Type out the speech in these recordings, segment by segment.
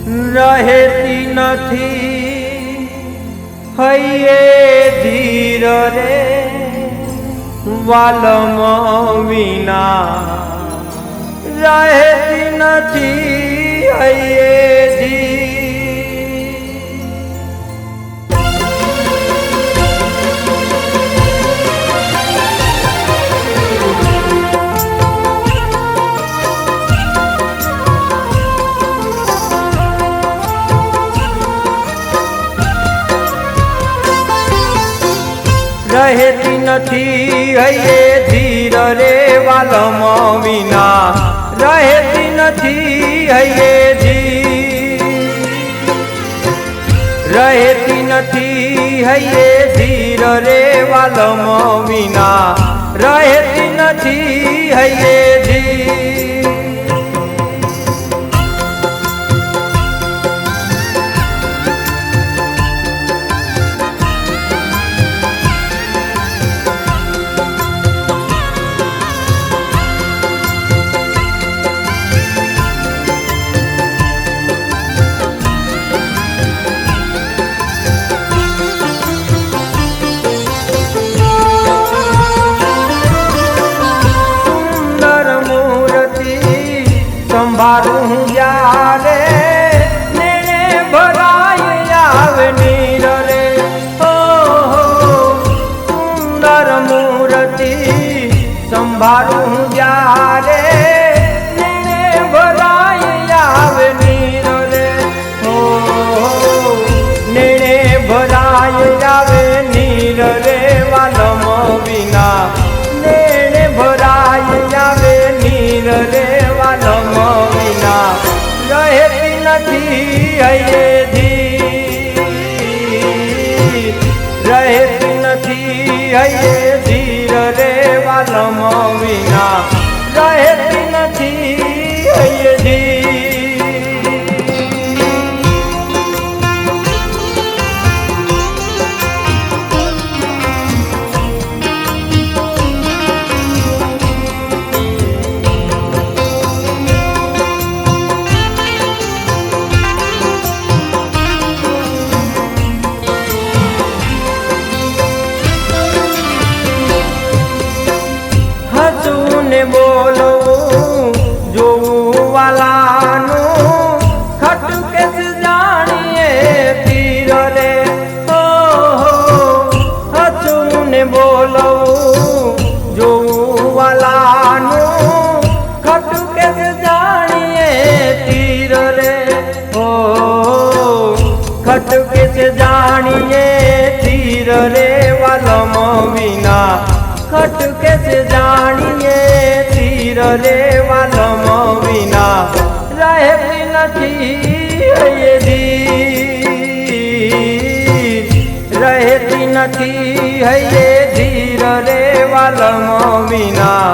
રહેતી નથી હૈયે ધીર રે વાલમ વિના રહેતી નથી હૈયે ધીર રહેતી નથી હૈયે ધીર રે વાલમ વિના રહેતી નથી હૈયે ધીર રહેતી નથી હૈયે ધીર રે વાલમ વિના રહેતી નથી હૈયે ધીર સંભાળું જ્યારે નેણે ભરાય આવે નીર રે સુંદર મૂર્તિ સંભાળું જ્યારે નેણે ભરાય આવે નીર રે નેણે ભરાય આવે નીર રે વાલમ વિના નેણે ભરાય આવે નીર રે વાલમ રહેતી નથી હૈયે ધીર રહેતી નથી હૈયે ધીર રે વાલમ વિના રહેતી નથી હૈયે ધીર બોલવું જોવું વાલાનું ખટું કેસ જાણીએ તીર રે હસું ને બોલવું જોવું વાલાનું ખટું કેસ જાણીએ તીર રે ખટું કેસ જાણીએ તીર રે વાલમ વિના ખટ કેસ જાણીએ તીર રે વાલમ વિના રહેતી નથી હૈયે ધીર રહેતી નથી હૈયે ધીર રે વાલમ વિના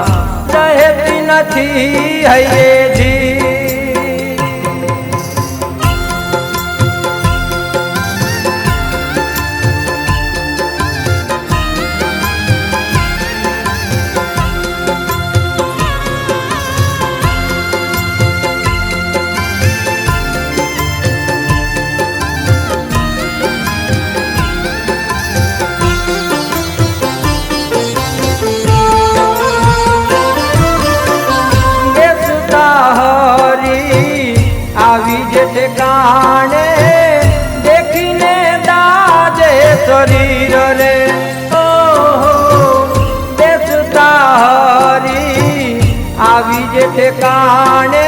રહેતી નથી હૈયે ધીર આવી જે ઠેકાણે દેખીને દાજે શરીર રે બેસતા હરી આવી જે ઠેકાણે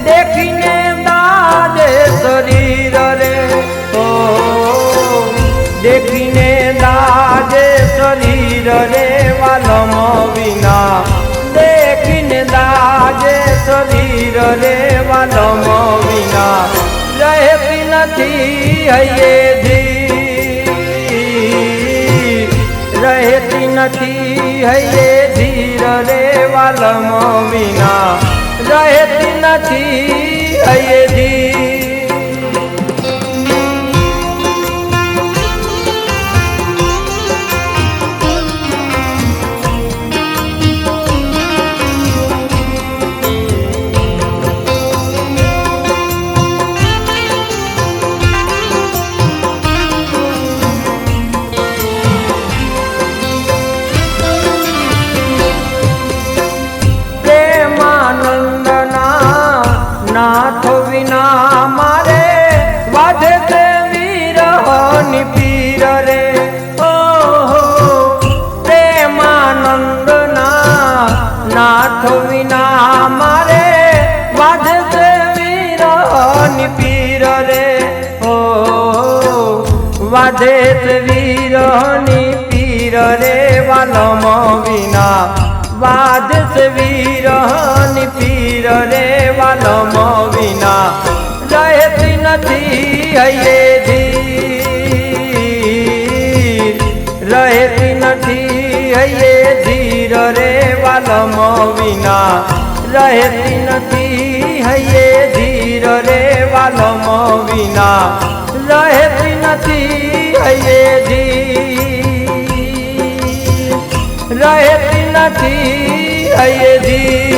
દેખીને દાજે શરીર રે દેખીને દાજે શરીર રે વાલમ વિના દેખીને દાજે શરીર રે વાલમ વિના રહેતી નથી હૈયે ધીર રહેતી નથી હૈયે ધીર રે વાલમ વિના રહેતી નથી હૈયે ધીર નાથ વિના મારે વાધે છે વિરહની પીર રે ઓહો પ્રેમાનંદના નાથ વિના મારે વાધે છે વિરહની પીર રે ઓહો વાધે છે વિરહની પીર રે વાલમ વિના વાધ છે વિરહની પીર રે વાલમ વિના રહેતી નથી હૈયે ધીર રહેતી નથી હૈયે ધીર રે વાલમ વિના રહેતી નથી હૈયે ધીર રે વાલમ વિના રહેતી નથી હૈયે ધીર રહેતી નથી હૈયે ધીર